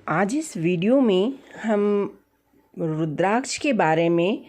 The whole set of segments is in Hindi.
आज इस वीडियो में हम रुद्राक्ष के बारे में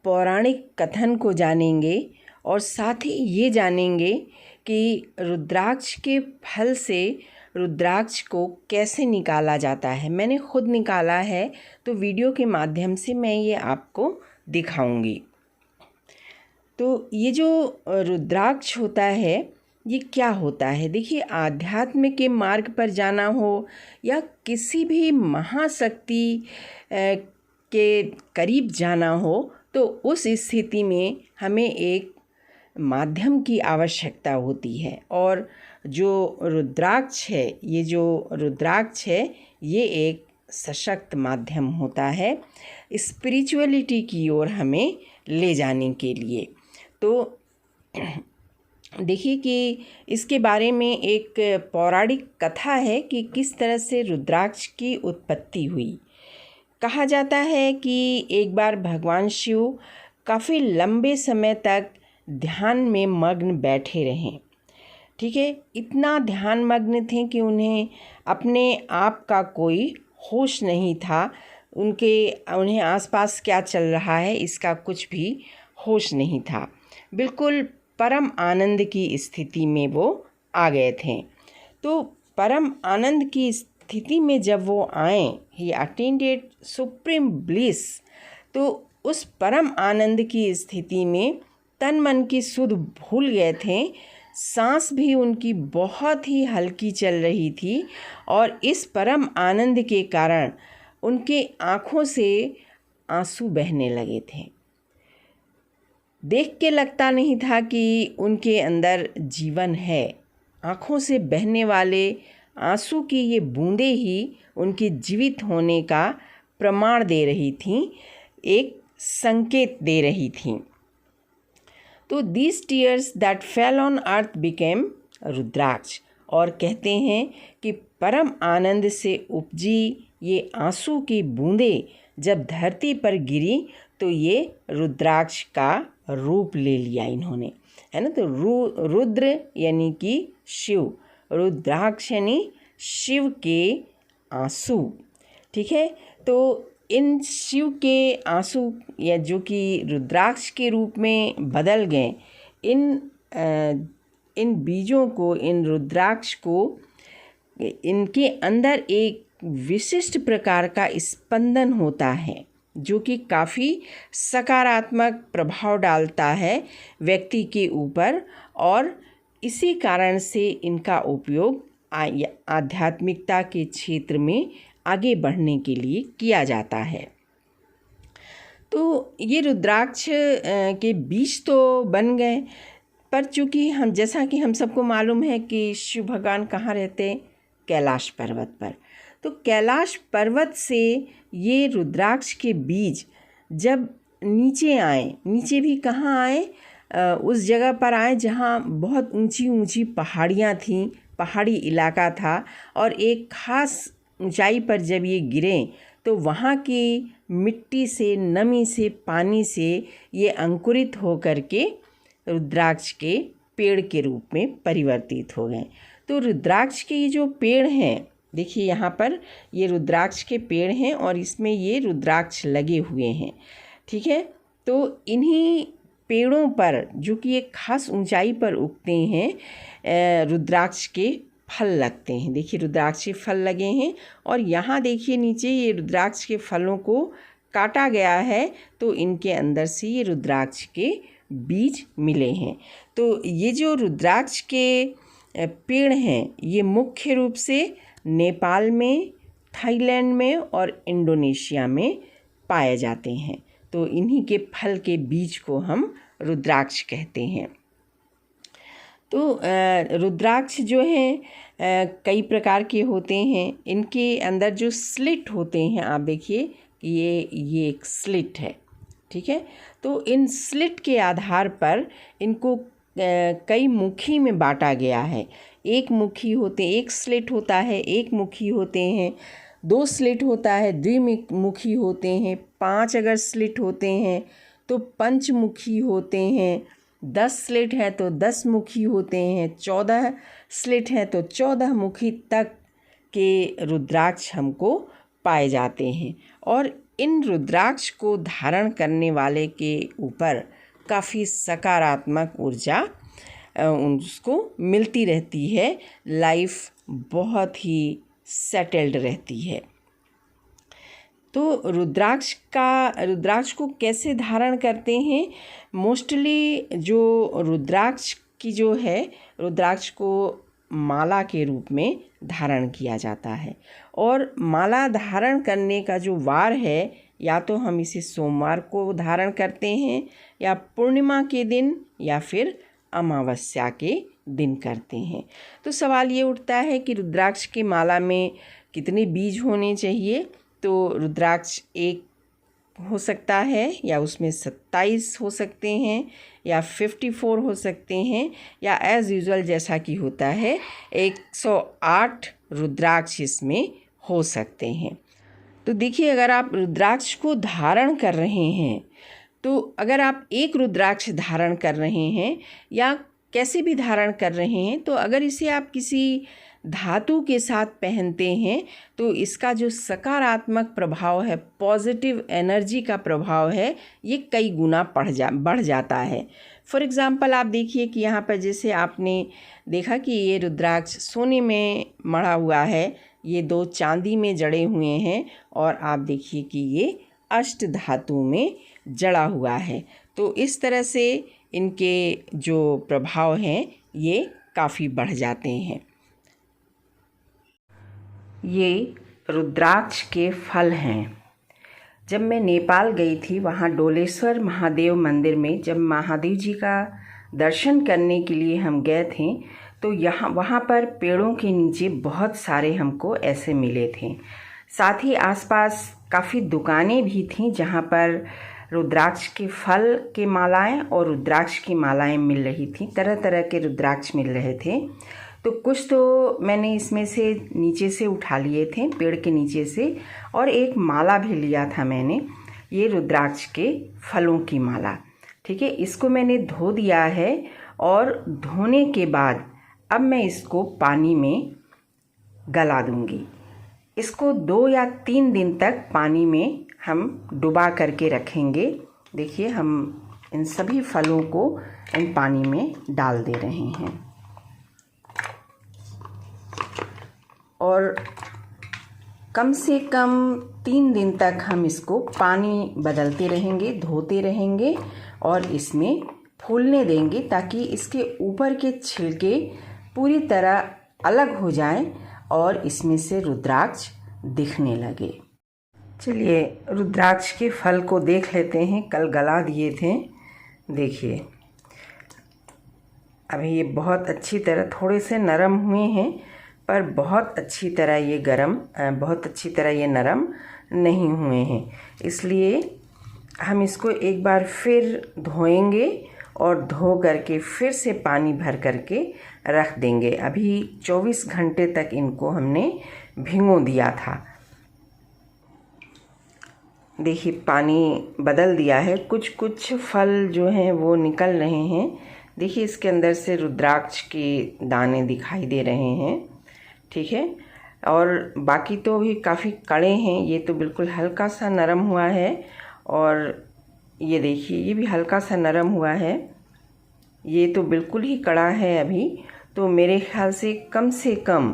पौराणिक कथन को जानेंगे और साथ ही ये जानेंगे कि रुद्राक्ष के फल से रुद्राक्ष को कैसे निकाला जाता है। मैंने खुद निकाला है, तो वीडियो के माध्यम से मैं ये आपको दिखाऊंगी। तो ये जो रुद्राक्ष होता है, ये क्या होता है? देखिए, आध्यात्म के मार्ग पर जाना हो या किसी भी महाशक्ति के करीब जाना हो, तो उस स्थिति में हमें एक माध्यम की आवश्यकता होती है। और जो रुद्राक्ष है, ये एक सशक्त माध्यम होता है स्पिरिचुअलिटी की ओर हमें ले जाने के लिए। तो देखिए कि इसके बारे में एक पौराणिक कथा है कि किस तरह से रुद्राक्ष की उत्पत्ति हुई। कहा जाता है कि एक बार भगवान शिव काफ़ी लंबे समय तक ध्यान में मग्न बैठे रहे। ठीक है, इतना ध्यान मग्न थे कि उन्हें अपने आप का कोई होश नहीं था। उन्हें आसपास क्या चल रहा है इसका कुछ भी होश नहीं था। बिल्कुल परम आनंद की स्थिति में वो आ गए थे। तो परम आनंद की स्थिति में जब वो आए, ही अटेंडेड सुप्रीम ब्लिस। तो उस परम आनंद की स्थिति में तन मन की सुध भूल गए थे। सांस भी उनकी बहुत ही हल्की चल रही थी और इस परम आनंद के कारण उनके आँखों से आंसू बहने लगे थे। देख के लगता नहीं था कि उनके अंदर जीवन है। आँखों से बहने वाले आंसू की ये बूंदें ही उनके जीवित होने का प्रमाण दे रही थीं, एक संकेत दे रही थीं। तो these tears that fell on earth became रुद्राक्ष। और कहते हैं कि परम आनंद से उपजी ये आंसू की बूंदें जब धरती पर गिरी तो ये रुद्राक्ष का रूप ले लिया इन्होंने, है ना। तो रुद्र यानी कि शिव, रुद्राक्ष यानी शिव के आंसू। ठीक है, तो इन शिव के आंसू या जो कि रुद्राक्ष के रूप में बदल गए, इन बीजों को, इन रुद्राक्ष को, इनके अंदर एक विशिष्ट प्रकार का स्पंदन होता है जो कि काफ़ी सकारात्मक प्रभाव डालता है व्यक्ति के ऊपर। और इसी कारण से इनका उपयोग आध्यात्मिकता के क्षेत्र में आगे बढ़ने के लिए किया जाता है। तो ये रुद्राक्ष के बीज तो बन गए, पर चूँकि जैसा कि हम सबको मालूम है कि शिव भगवान कहाँ रहते हैं, कैलाश पर्वत पर। तो कैलाश पर्वत से ये रुद्राक्ष के बीज जब नीचे आए, नीचे भी कहाँ आए, उस जगह पर आए जहाँ बहुत ऊंची ऊंची पहाड़ियाँ थीं, पहाड़ी इलाका था। और एक ख़ास ऊंचाई पर जब ये गिरे तो वहाँ की मिट्टी से, नमी से, पानी से ये अंकुरित हो कर के रुद्राक्ष के पेड़ के रूप में परिवर्तित हो गए। तो रुद्राक्ष के ये जो पेड़ हैं, देखिए यहाँ पर ये रुद्राक्ष के पेड़ हैं और इसमें ये रुद्राक्ष लगे हुए हैं। ठीक है, तो इन्हीं पेड़ों पर जो कि एक खास ऊंचाई पर उगते हैं, रुद्राक्ष के फल लगते हैं। देखिए रुद्राक्ष के फल लगे हैं और यहाँ देखिए नीचे ये रुद्राक्ष के फलों को काटा गया है, तो इनके अंदर से ये रुद्राक्ष के बीज मिले हैं। तो ये जो रुद्राक्ष के पेड़ हैं, ये मुख्य रूप से नेपाल में, थाईलैंड में और इंडोनेशिया में पाए जाते हैं। तो इन्हीं के फल के बीज को हम रुद्राक्ष कहते हैं। तो रुद्राक्ष जो हैं कई प्रकार के होते हैं। इनके अंदर जो स्लिट होते हैं, आप देखिए कि ये एक स्लिट है। ठीक है, तो इन स्लिट के आधार पर इनको कई मुखी में बांटा गया है। एक स्लिट होता है, एक मुखी होते हैं, 2 स्लिट होता है, द्विमुखी होते हैं, 5 अगर स्लिट होते हैं तो पंचमुखी होते हैं, 10 स्लिट है तो 10 मुखी होते हैं, 14 स्लिट है तो 14 मुखी तक के रुद्राक्ष हमको पाए जाते हैं और इन रुद्राक्ष को धारण करने वाले के ऊपर काफ़ी सकारात्मक ऊर्जा उसको मिलती रहती है। लाइफ बहुत ही सेटल्ड रहती है। तो रुद्राक्ष को कैसे धारण करते हैं? मोस्टली जो रुद्राक्ष की जो है, रुद्राक्ष को माला के रूप में धारण किया जाता है और माला धारण करने का जो वार है, या तो हम इसे सोमवार को धारण करते हैं या पूर्णिमा के दिन या फिर अमावस्या के दिन करते हैं। तो सवाल ये उठता है कि रुद्राक्ष की माला में कितने बीज होने चाहिए? तो रुद्राक्ष एक हो सकता है या उसमें 27 हो सकते हैं या 54 हो सकते हैं या एज़ यूजुअल जैसा कि होता है 108 रुद्राक्ष इसमें हो सकते हैं। तो देखिए, अगर आप रुद्राक्ष को धारण कर रहे हैं तो अगर आप एक रुद्राक्ष धारण कर रहे हैं या कैसे भी धारण कर रहे हैं, तो अगर इसे आप किसी धातु के साथ पहनते हैं तो इसका जो सकारात्मक प्रभाव है, पॉजिटिव एनर्जी का प्रभाव है, ये कई गुना बढ़ जाता है। फॉर एग्ज़ाम्पल आप देखिए कि यहाँ पर जैसे आपने देखा कि ये रुद्राक्ष सोने में मढ़ा हुआ है, ये 2 चांदी में जड़े हुए हैं और आप देखिए कि ये अष्ट धातु में जड़ा हुआ है। तो इस तरह से इनके जो प्रभाव हैं ये काफ़ी बढ़ जाते हैं। ये रुद्राक्ष के फल हैं। जब मैं नेपाल गई थी, वहाँ डोलेश्वर महादेव मंदिर में जब महादेव जी का दर्शन करने के लिए हम गए थे, तो वहाँ पर पेड़ों के नीचे बहुत सारे हमको ऐसे मिले थे। साथ ही आसपास काफ़ी दुकानें भी थीं जहाँ पर रुद्राक्ष के फल के मालाएं और रुद्राक्ष की मालाएं मिल रही थी। तरह तरह के रुद्राक्ष मिल रहे थे। तो कुछ तो मैंने इसमें से नीचे से उठा लिए थे, पेड़ के नीचे से, और एक माला भी लिया था मैंने, ये रुद्राक्ष के फलों की माला। ठीक है, इसको मैंने धो दिया है और धोने के बाद अब मैं इसको पानी में गला दूंगी। इसको 2 या 3 दिन तक पानी में हम डुबा करके रखेंगे। देखिए, हम इन सभी फलों को इन पानी में डाल दे रहे हैं और कम से कम 3 दिन तक हम इसको पानी बदलते रहेंगे, धोते रहेंगे और इसमें फूलने देंगे ताकि इसके ऊपर के छिलके पूरी तरह अलग हो जाएं और इसमें से रुद्राक्ष दिखने लगे। चलिए, रुद्राक्ष के फल को देख लेते हैं। कल गला दिए थे, देखिए अभी ये बहुत अच्छी तरह थोड़े से नरम हुए हैं, पर बहुत अच्छी तरह ये नरम नहीं हुए हैं। इसलिए हम इसको एक बार फिर धोएंगे और धो करके फिर से पानी भर करके रख देंगे। अभी 24 घंटे तक इनको हमने भिगो दिया था। देखिए, पानी बदल दिया है, कुछ कुछ फल जो हैं वो निकल रहे हैं। देखिए, इसके अंदर से रुद्राक्ष के दाने दिखाई दे रहे हैं। ठीक है, और बाकी तो भी काफ़ी कड़े हैं। ये तो बिल्कुल हल्का सा नरम हुआ है और ये देखिए, ये भी हल्का सा नरम हुआ है। ये तो बिल्कुल ही कड़ा है अभी। तो मेरे ख्याल से कम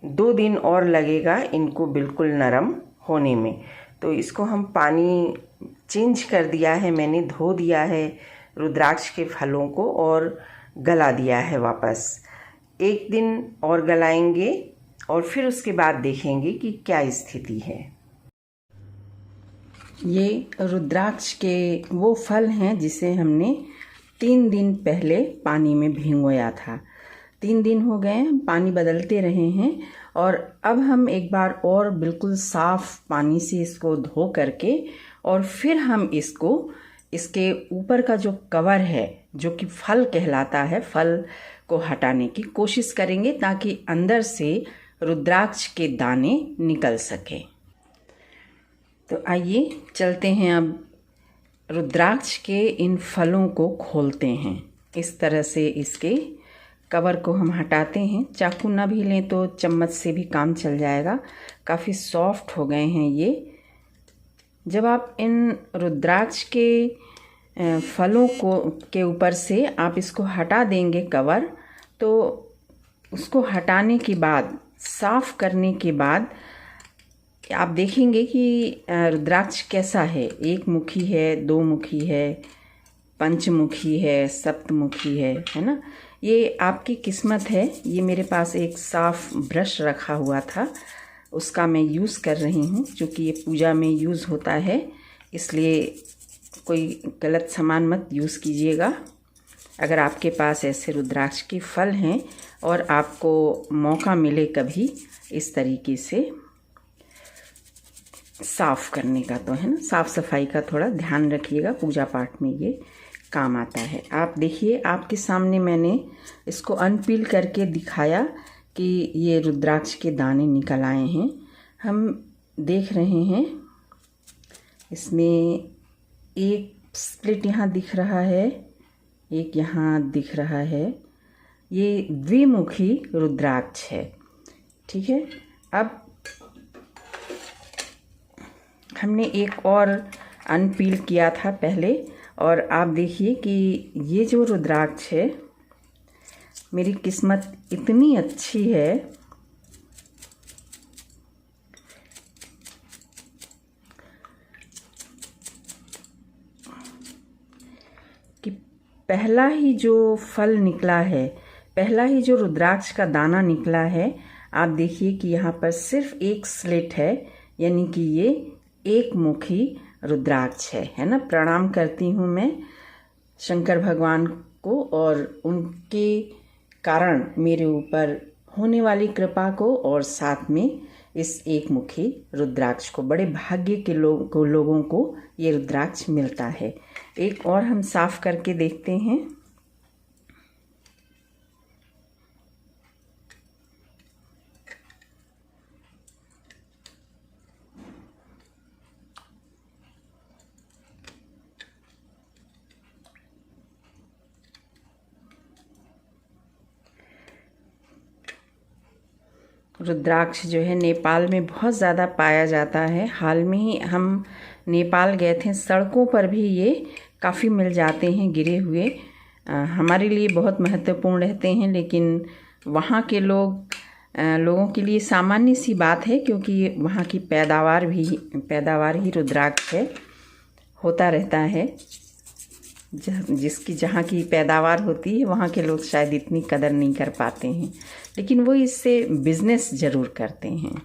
2 दिन और लगेगा इनको बिल्कुल नरम होने में। तो इसको हम पानी चेंज कर दिया है, मैंने धो दिया है रुद्राक्ष के फलों को और गला दिया है वापस। 1 दिन और गलाएंगे और फिर उसके बाद देखेंगे कि क्या स्थिति है। ये रुद्राक्ष के वो फल हैं जिसे हमने 3 दिन पहले पानी में भिगोया था। 3 दिन हो गए, पानी बदलते रहे हैं और अब हम एक बार और बिल्कुल साफ पानी से इसको धो करके और फिर हम इसके ऊपर का जो कवर है, जो कि फल कहलाता है, फल को हटाने की कोशिश करेंगे ताकि अंदर से रुद्राक्ष के दाने निकल सके। तो आइए चलते हैं, अब रुद्राक्ष के इन फलों को खोलते हैं। इस तरह से इसके कवर को हम हटाते हैं। चाकू ना भी लें तो चम्मच से भी काम चल जाएगा। काफ़ी सॉफ्ट हो गए हैं ये। जब आप इन रुद्राक्ष के फलों को के ऊपर से आप इसको हटा देंगे कवर, तो उसको हटाने के बाद, साफ़ करने के बाद आप देखेंगे कि रुद्राक्ष कैसा है। एक मुखी है, दो मुखी है, पंचमुखी है, सप्तमुखी है ना। ये आपकी किस्मत है। ये मेरे पास एक साफ़ ब्रश रखा हुआ था, उसका मैं यूज़ कर रही हूँ। क्योंकि ये पूजा में यूज़ होता है, इसलिए कोई गलत सामान मत यूज़ कीजिएगा। अगर आपके पास ऐसे रुद्राक्ष के फल हैं और आपको मौका मिले कभी इस तरीके से साफ़ करने का, तो है ना, साफ़ सफाई का थोड़ा ध्यान रखिएगा। पूजा पाठ में ये काम आता है। आप देखिए, आपके सामने मैंने इसको अनपील करके दिखाया कि ये रुद्राक्ष के दाने निकल आए हैं। हम देख रहे हैं इसमें एक स्प्लिट यहाँ दिख रहा है, एक यहाँ दिख रहा है। ये द्विमुखी रुद्राक्ष है। ठीक है, अब हमने एक और अनपील किया था पहले, और आप देखिए कि ये जो रुद्राक्ष है, मेरी किस्मत इतनी अच्छी है कि पहला ही जो फल निकला है, पहला ही जो रुद्राक्ष का दाना निकला है, आप देखिए कि यहाँ पर सिर्फ एक स्लिट है, यानी कि ये एक मुखी रुद्राक्ष है ना। प्रणाम करती हूँ मैं शंकर भगवान को और उनके कारण मेरे ऊपर होने वाली कृपा को, और साथ में इस एक मुखी रुद्राक्ष को। बड़े भाग्य के लोगों को ये रुद्राक्ष मिलता है। एक और हम साफ करके देखते हैं। रुद्राक्ष जो है नेपाल में बहुत ज़्यादा पाया जाता है। हाल में ही हम नेपाल गए थे, सड़कों पर भी ये काफ़ी मिल जाते हैं गिरे हुए। हमारे लिए बहुत महत्वपूर्ण रहते हैं, लेकिन वहाँ के लोगों के लिए सामान्य सी बात है, क्योंकि वहाँ की पैदावार ही रुद्राक्ष है, होता रहता है। जहाँ की पैदावार होती है वहाँ के लोग शायद इतनी कदर नहीं कर पाते हैं, लेकिन वो इससे बिजनेस ज़रूर करते हैं।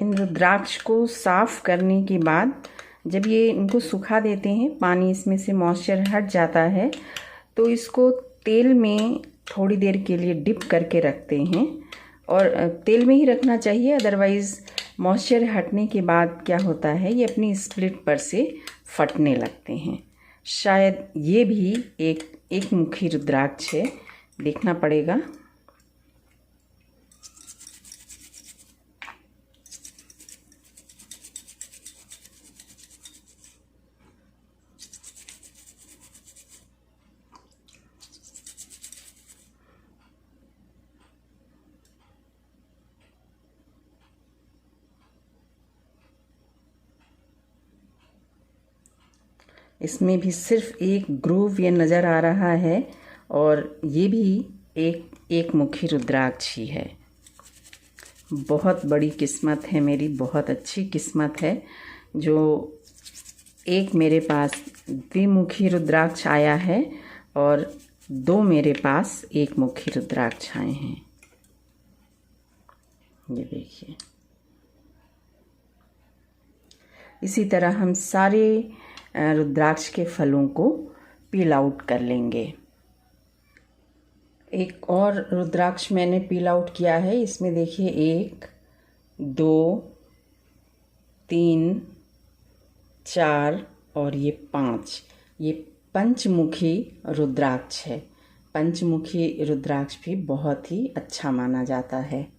इन रुद्राक्ष को साफ़ करने के बाद जब ये इनको सुखा देते हैं, पानी इसमें से मॉइस्चर हट जाता है, तो इसको तेल में थोड़ी देर के लिए डिप करके रखते हैं। और तेल में ही रखना चाहिए, अदरवाइज़ मॉइस्चर हटने के बाद क्या होता है, ये अपनी स्प्लिट पर से फटने लगते हैं। शायद ये भी एक मुखी रुद्राक्ष है, देखना पड़ेगा। इसमें भी सिर्फ एक ग्रूव ये नज़र आ रहा है, और ये भी एक मुखी रुद्राक्ष ही है। बहुत बड़ी किस्मत है मेरी, बहुत अच्छी किस्मत है जो एक मेरे पास द्विमुखी रुद्राक्ष आया है और दो मेरे पास एक मुखी रुद्राक्ष आए हैं। ये देखिए, इसी तरह हम सारे रुद्राक्ष के फलों को पील आउट कर लेंगे। एक और रुद्राक्ष मैंने पील आउट किया है। इसमें देखिए 1 2 3 4 और ये 5, ये पंचमुखी रुद्राक्ष है। पंचमुखी रुद्राक्ष भी बहुत ही अच्छा माना जाता है।